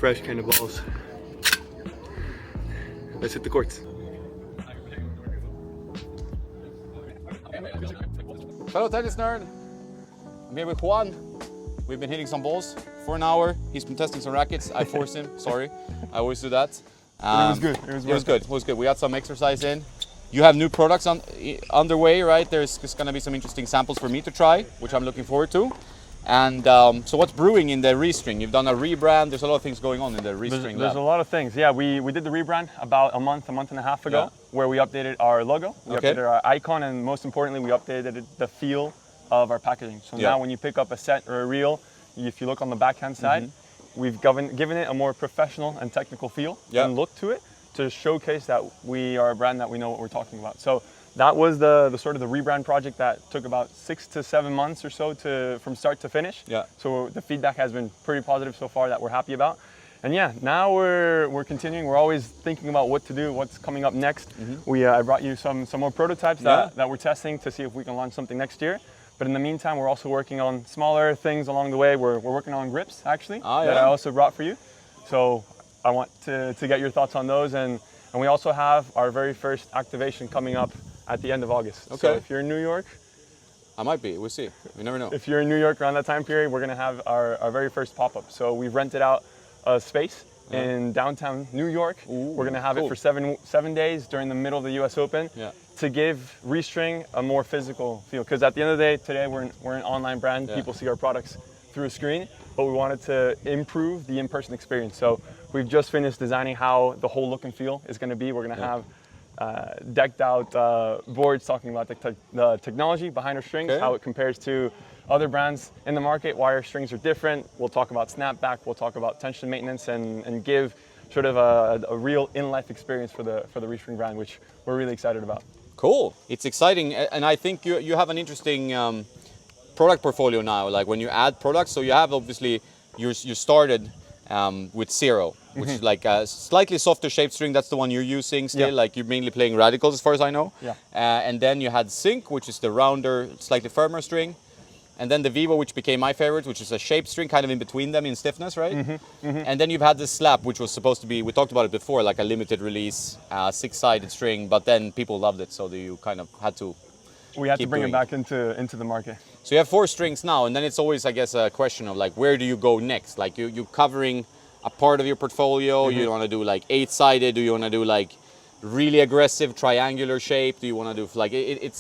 fresh kind of balls. Let's hit the courts. Fellow tennis nerd, I'm here with Juan. We've been hitting some balls for an hour. He's been testing some rackets. I forced him, sorry. I always do that. It was good. It was good. We got some exercise in. You have new products underway, right? There's going to be some interesting samples for me to try, which I'm looking forward to. And so what's brewing in the reString? You've done a rebrand. There's a lot of things going on in the reString. There's a lot of things. Yeah, we did the rebrand about a month and a half ago, where we updated our logo, we updated our icon, and most importantly, we updated the feel of our packaging. So now when you pick up a set or a reel, if you look on the backhand side, we've given it a more professional and technical feel and look to it to showcase that we are a brand that we know what we're talking about. So that was the sort of the rebrand project that took about 6 to 7 months or so from start to finish. Yeah. So the feedback has been pretty positive so far that we're happy about. And yeah, now we're continuing. We're always thinking about what to do, what's coming up next. I brought you some more prototypes that we're testing to see if we can launch something next year. But in the meantime, we're also working on smaller things along the way. We're working on grips, actually, that I also brought for you. So I want to get your thoughts on those. And we also have our very first activation coming up at the end of August. Okay. So if you're in New York, I might be, we'll see. You never know. If you're in New York around that time period, we're gonna have our very first pop-up. So we've rented out a space in downtown New York. Ooh, we're gonna have it for seven days during the middle of the US Open to give reString a more physical feel. Because at the end of the day, today we're an online brand. People see our products through a screen, but we wanted to improve the in-person experience. So we've just finished designing how the whole look and feel is gonna be. We're gonna have decked out boards talking about the technology behind our strings, how it compares to other brands in the market, why our strings are different. We'll talk about snapback, we'll talk about tension maintenance, and give sort of a real in-life experience for the reString brand, which we're really excited about. Cool. It's exciting, and I think you have an interesting product portfolio now. Like when you add products, so you have obviously you started with Zero, which is like a slightly softer shaped string. That's the one you're using still. Like you're mainly playing radicals, as far as I know. And then you had Sync, which is the rounder, slightly firmer string. And then the Vivo, which became my favorite, which is a shaped string, kind of in between them in stiffness, right? And then you've had the Slap, which was supposed to be, we talked about it before, like a limited release, 6-sided string, but then people loved it, so you kind of had to We had to bring it back into the market. So you have 4 strings now, and then it's always, I guess, a question of like, where do you go next? Like you're covering a part of your portfolio. You want to do like 8-sided? Do you want to do like really aggressive triangular shape? Do you want to do like,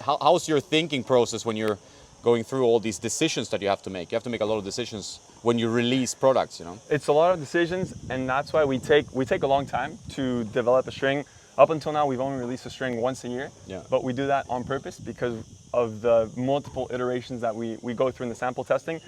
how's your thinking process when you're going through all these decisions that you have to make? You have to make a lot of decisions when you release products, you know? It's a lot of decisions, and that's why we take a long time to develop a string. Up until now, we've only released a string once a year, but we do that on purpose because of the multiple iterations that we go through in the sample testing.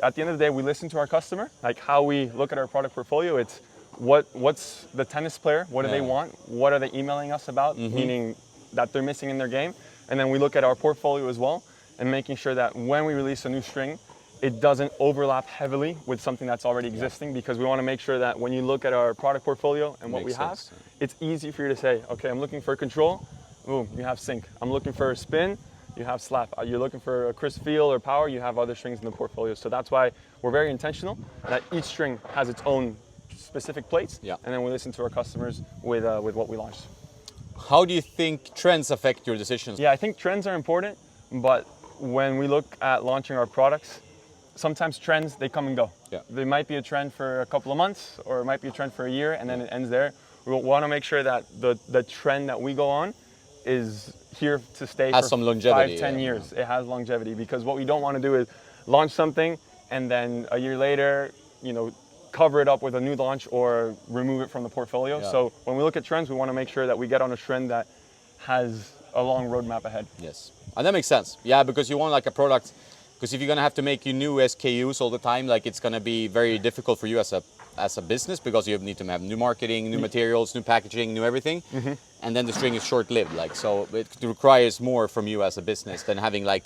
At the end of the day, we listen to our customer, like how we look at our product portfolio. It's what's the tennis player, what do they want, what are they emailing us about, meaning that they're missing in their game, and then we look at our portfolio as well, and making sure that when we release a new string, it doesn't overlap heavily with something that's already existing, because we want to make sure that when you look at our product portfolio and what we have, it's easy for you to say, okay, I'm looking for control, boom, you have Sync. I'm looking for a spin, you have Slap. You're looking for a crisp feel or power, you have other strings in the portfolio. So that's why we're very intentional that each string has its own specific plates, and then we listen to our customers with what we launch. How do you think trends affect your decisions? Yeah, I think trends are important, but when we look at launching our products, sometimes trends, they come and go. There might be a trend for a couple of months, or it might be a trend for a year, and then it ends there. We want to make sure that the trend that we go on is here to stay for some longevity, 5-10 years. It has longevity, because what we don't want to do is launch something and then a year later, cover it up with a new launch or remove it from the portfolio. So when we look at trends, we want to make sure that we get on a trend that has a long roadmap ahead. Yes, and that makes sense. Yeah, because you want like a product, because if you're gonna have to make new SKUs all the time, like it's gonna be very difficult for you as a business, because you need to have new marketing, new materials, new packaging, new everything, and then the string is short-lived. Like, so it requires more from you as a business than having like,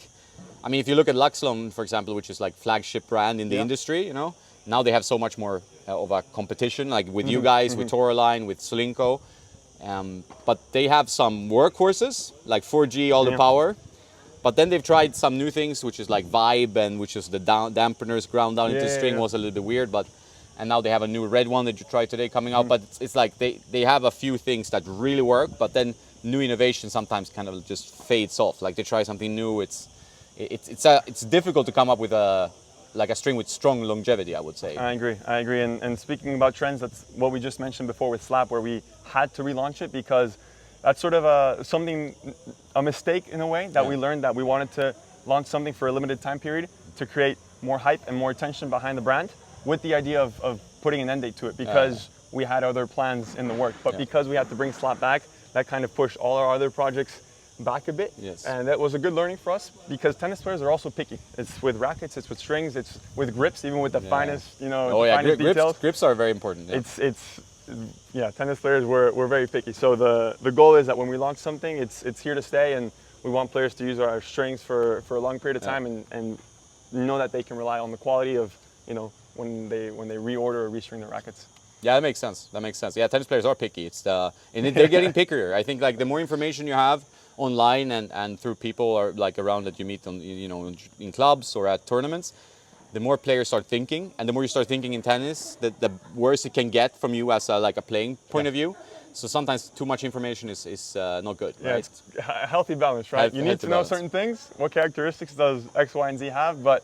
I mean, if you look at Luxlon, for example, which is like flagship brand in the industry, now they have so much more of a competition, like with you guys, with Toraline, with Solinco. But they have some workhorses, like 4G, all the power. But then they've tried some new things, which is like Vibe, and which is the dampeners ground down into string was a little bit weird. But and now they have a new red one that you tried today coming out. But it's like they have a few things that really work, but then new innovation sometimes kind of just fades off. Like they try something new, it's difficult to come up with a string with strong longevity, I would say. I agree. And speaking about trends, that's what we just mentioned before with Slap, where we had to relaunch it because that's sort of a mistake in a way that we learned, that we wanted to launch something for a limited time period to create more hype and more attention behind the brand, with the idea of putting an end date to it, because we had other plans in the work. But because we had to bring Slap back, that kind of pushed all our other projects back a bit. Yes. And that was a good learning for us, because tennis players are also picky. It's with rackets, it's with strings, it's with grips, even with the finest, finest details. Grips are very important. Yeah. Tennis players we're very picky. So the goal is that when we launch something, it's here to stay, and we want players to use our strings for a long period of time, and know that they can rely on the quality of, when they reorder or restring their rackets. Yeah, that makes sense. Yeah, tennis players are picky. And they're getting pickier. I think like the more information you have online and through people or like around that you meet on, in clubs or at tournaments, the more players start thinking, and the more you start thinking in tennis, the worse it can get from you as a playing point of view. So sometimes too much information is not good. Yeah, right? it's a healthy balance, right? You need to know certain things. What characteristics does X, Y, and Z have? But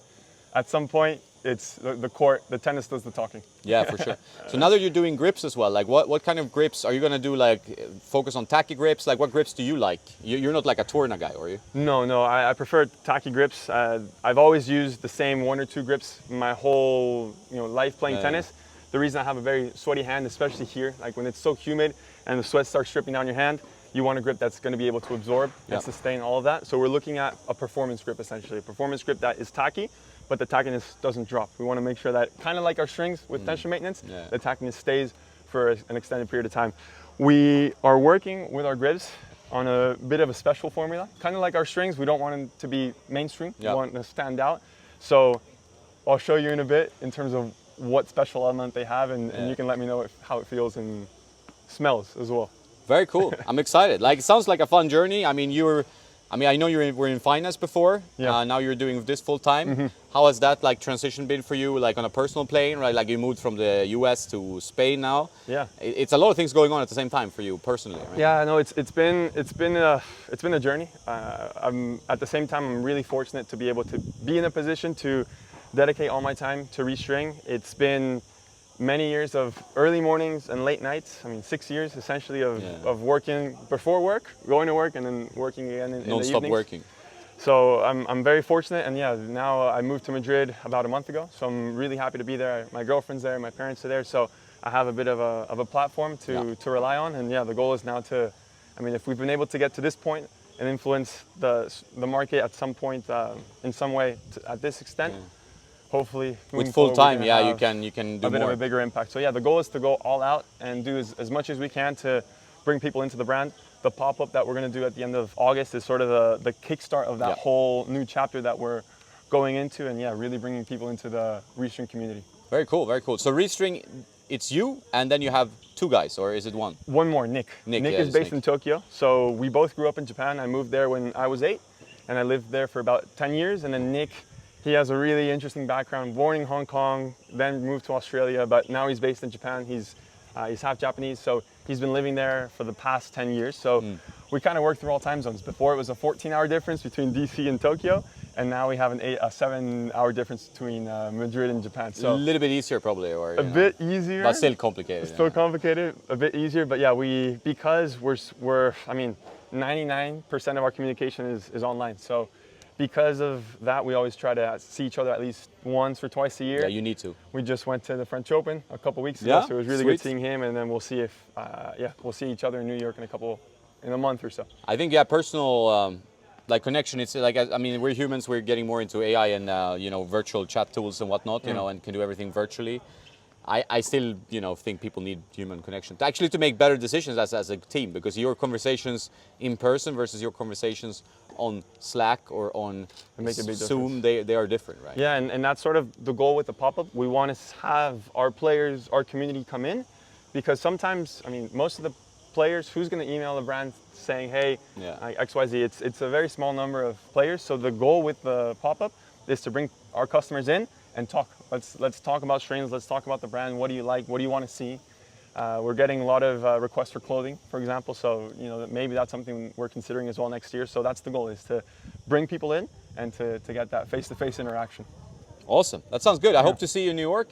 at some point, it's the court, the tennis does the talking. Yeah, for sure. So now that you're doing grips as well, like what kind of grips are you going to do? Like focus on tacky grips? Like what grips do you like? You're not like a Torna guy, are you? No, I prefer tacky grips. I've always used the same 1 or 2 grips my whole life playing tennis. The reason I have a very sweaty hand, especially here, like when it's so humid and the sweat starts dripping down your hand, you want a grip that's going to be able to absorb and sustain all of that. So we're looking at a performance grip, essentially. A performance grip that is tacky, but the tackiness doesn't drop. We want to make sure that, kind of like our strings with tension maintenance, the tackiness stays for an extended period of time. We are working with our grips on a bit of a special formula. Kind of like our strings, we don't want them to be mainstream. We want them to stand out. So I'll show you in a bit in terms of what special element they have, and you can let me know how it feels and smells as well. Very cool. I'm excited. Like, it sounds like a fun journey. I mean, I know were in finance before. Yeah. Now you're doing this full time. How has that transition been for you, like on a personal plane, right? Like you moved from the US to Spain now. Yeah. It's a lot of things going on at the same time for you personally, right? Yeah, no, it's been a journey. At the same time, I'm really fortunate to be able to be in a position to dedicate all my time to reString. It's been many years of early mornings and late nights. I mean, 6 years essentially of working before work, going to work, and then working again in the evenings. Non-stop working. So I'm very fortunate, and now I moved to Madrid about a month ago. So I'm really happy to be there. My girlfriend's there, my parents are there, so I have a bit of a platform to rely on. And the goal is now to, if we've been able to get to this point and influence the market at some point in some way at this extent. Hopefully, with full time, you can do a bit of a bigger impact. So the goal is to go all out and do as much as we can to bring people into the brand. The pop-up that we're going to do at the end of August is sort of the kickstart of that whole new chapter that we're going into, and really bringing people into the reString community. Very cool, very cool. So reString, it's you, and then you have 2 guys, or is it 1? One more, Nick. Nick is based in Tokyo. So we both grew up in Japan. I moved there when I was 8, and I lived there for about 10 years. And then Nick, he has a really interesting background, born in Hong Kong, then moved to Australia, but now he's based in Japan. He's half Japanese, so he's been living there for the past 10 years. So we kind of work through all time zones. Before it was a 14-hour difference between DC and Tokyo, and now we have a 7-hour difference between Madrid and Japan. So a little bit easier probably, or a bit easier, but still complicated. Still complicated, a bit easier, but because we're 99% of our communication is online. So because of that, we always try to see each other at least once or twice a year. Yeah, you need to. We just went to the French Open a couple weeks ago, so it was really good seeing him. And then we'll see if, we'll see each other in New York in a month or so. I think personal connection. It's we're humans. We're getting more into AI and virtual chat tools and whatnot. And can do everything virtually. I still think people need human connection to make better decisions as a team, because your conversations in person versus your conversations on Slack or on Zoom, they are different, right? Yeah, and that's sort of the goal with the pop-up. We want to have our players, our community come in, because sometimes, most of the players, who's going to email the brand saying, hey, XYZ, it's a very small number of players. So the goal with the pop-up is to bring our customers in and talk let's talk about strains. Let's talk about the brand. What do you like? What do you want to see? We're getting a lot of requests for clothing, for example. So maybe that's something we're considering as well next year. So that's the goal, is to bring people in and to get that face-to-face interaction. Awesome. That sounds good. I hope to see you in New York.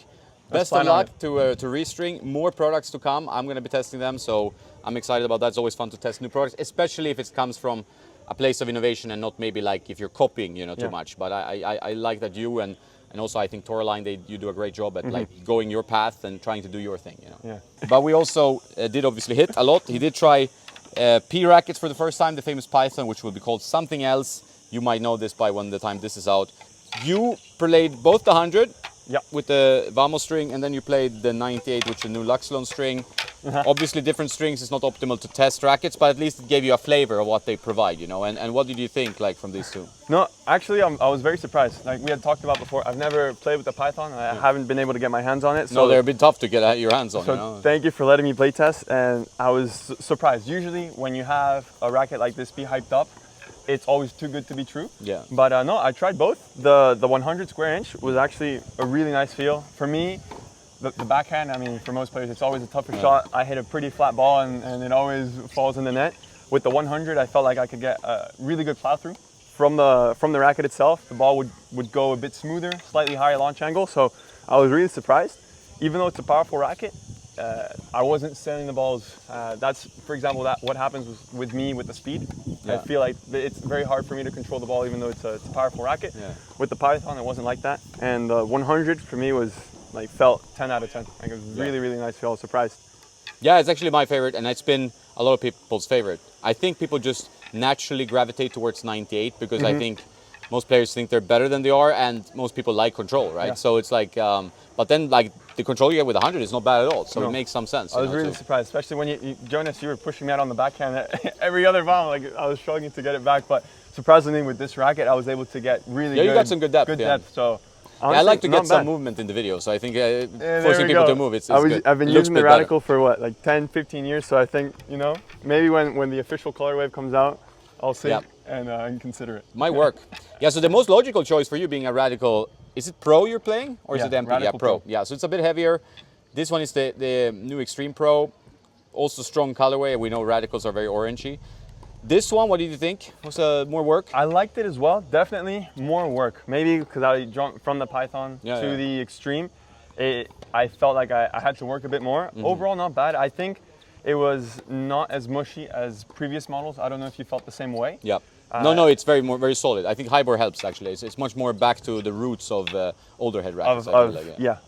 Best of luck to reString. More products to come. I'm going to be testing them, so I'm excited about that. It's always fun to test new products, especially if it comes from a place of innovation and not maybe like if you're copying, too much. But I like that you and also I think Toraline, you do a great job at like going your path and trying to do your thing. Yeah. But we also did obviously hit a lot. He did try P rackets for the first time, the famous Python, which will be called something else. You might know this by when the time this is out. You played both the 100 with the Vamos string, and then you played the 98 with the new Luxlon string. Obviously different strings is not optimal to test rackets, but at least it gave you a flavor of what they provide, and what did you think like from these two? No, actually I was very surprised. Like we had talked about before, I've never played with the Python. I haven't been able to get my hands on it. So no, they're a bit tough to get your hands on. So thank you for letting me play test, and I was surprised. Usually when you have a racket like this be hyped up, it's always too good to be true. Yeah. But no, I tried both. The 100 square inch was actually a really nice feel. For me, the backhand, I mean, for most players, it's always a tougher shot. I hit a pretty flat ball and it always falls in the net. With the 100, I felt like I could get a really good plow through. From the racket itself, the ball would go a bit smoother, slightly higher launch angle. So I was really surprised. Even though it's a powerful racket, I wasn't sailing the balls. That's, for example, what happens with me with the speed. Yeah. I feel like it's very hard for me to control the ball, even though it's a powerful racket. Yeah. With the Python, it wasn't like that. And the 100 for me was felt 10 out of 10. Like, it was really, really nice feel. I was surprised. Yeah, it's actually my favorite, and it's been a lot of people's favorite. I think people just naturally gravitate towards 98 because I think most players think they're better than they are, and most people like control, right? Yeah. So it's like, but then like the control you get with 100 is not bad at all. So it makes some sense. I was really surprised, especially when Jonas, you were pushing me out on the backhand every other ball. Like I was struggling to get it back, but surprisingly with this racket, I was able to get really good. Yeah, you got some good depth. So. Honestly, I like to get some movement in the video, so I think forcing people to move, it's good. I've been using the Radical for what, like 10, 15 years, so I think, maybe when the official color wave comes out, I'll see and consider it. Might work. Yeah, so the most logical choice for you being a Radical, is it Pro you're playing, or is it MP? Radical Pro. Yeah, so it's a bit heavier. This one is the new Extreme Pro, also strong colorway. We know Radicals are very orangey. This one, what did you think? Was more work? I liked it as well. Definitely more work. Maybe because I jumped from the Python to the Extreme. I felt like I had to work a bit more. Overall, not bad. I think it was not as mushy as previous models. I don't know if you felt the same way. Yeah. No, it's very solid. I think Hybor helps actually. It's much more back to the roots of older head rackets.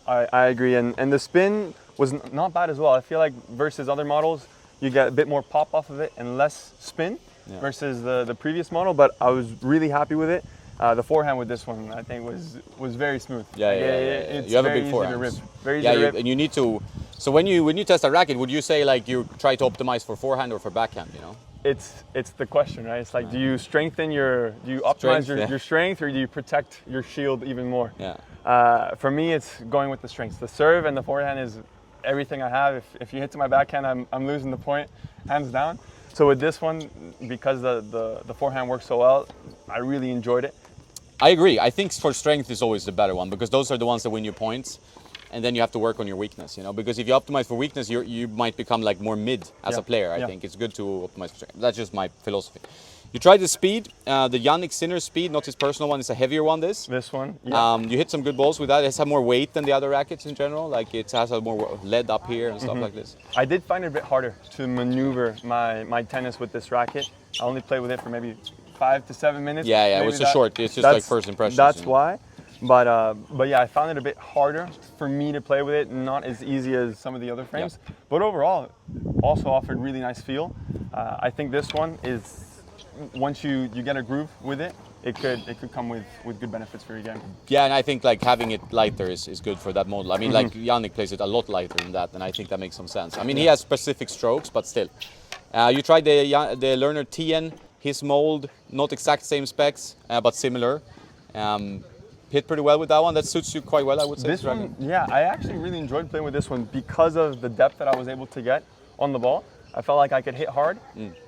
I agree. And the spin was not bad as well. I feel like versus other models, you get a bit more pop off of it and less spin versus the previous model, but I was really happy with it. The forehand with this one, I think, was very smooth. Yeah. You have a big forehand. Very easy to rip. And you need to. So when you test a racket, would you say like you try to optimize for forehand or for backhand? It's the question, right? It's like, do you optimize your strength, or do you protect your shield even more? Yeah. For me, it's going with the strengths. The serve and the forehand is everything I have. If you hit to my backhand, I'm losing the point, hands down. So with this one, because the forehand works so well, I really enjoyed it. I agree. I think for strength is always the better one, because those are the ones that win you points, and then you have to work on your weakness. Because if you optimize for weakness, you might become like more mid as a player. I think it's good to optimize for strength. That's just my philosophy. You tried the speed, the Yannick Sinner speed, not his personal one. It's a heavier one. This one. Yeah. You hit some good balls with that. It has more weight than the other rackets in general. Like it has a more lead up here and stuff like this. I did find it a bit harder to maneuver my tennis with this racket. I only played with it for maybe 5 to 7 minutes. Yeah. It was short. It's just like first impressions. That's why. But yeah, I found it a bit harder for me to play with it. Not as easy as some of the other frames. Yeah. But overall, also offered really nice feel. I think this one is. Once you get a groove with it, it could come with good benefits for your game. Yeah, and I think like having it lighter is good for that model. I mean, like Yannick plays it a lot lighter than that, and I think that makes some sense. I mean, he has specific strokes, but still. You tried the Learner TN, his mold, not exact same specs, but similar. Hit pretty well with that one. That suits you quite well, I would say. This one, yeah, I actually really enjoyed playing with this one because of the depth that I was able to get on the ball. I felt like I could hit hard,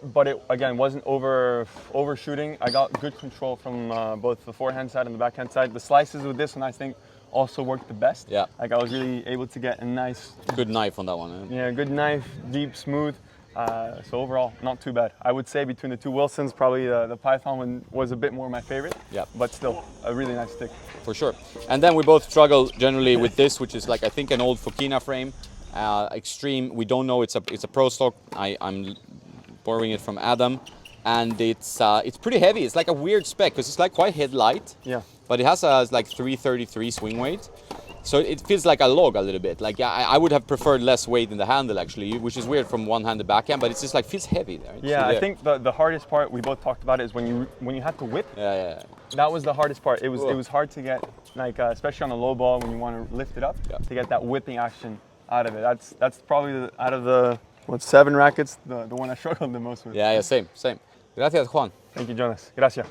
but it, again, wasn't overshooting. I got good control from both the forehand side and the backhand side. The slices with this one, I think, also worked the best. Yeah. Like I was really able to get a nice, Good knife on that one. yeah, good knife, deep, smooth. So overall, not too bad. I would say between the two Wilsons, probably the Python one was a bit more my favorite. Yeah. But still, a really nice stick. For sure. And then we both struggle generally with this, which is like I think an old Fokina frame, extreme. We don't know it's a pro stock. I'm borrowing it from Adam, and it's pretty heavy. It's like a weird spec because it's like quite head light. Yeah. But it has a like 333 swing weight. So it feels like a log a little bit. Like I would have preferred less weight in the handle actually, which is weird from one-handed backhand, but it's just like feels heavy there. Yeah, I think the hardest part we both talked about is when you had to whip. Yeah. That was the hardest part. It was Cool. it was hard to get, like especially on a low ball when you want to lift it up, to get that whipping action out of it. That's probably out of the 7 rackets, the one I struggled the most with. Yeah, same. Gracias, Juan. Thank you, Jonas. Gracias.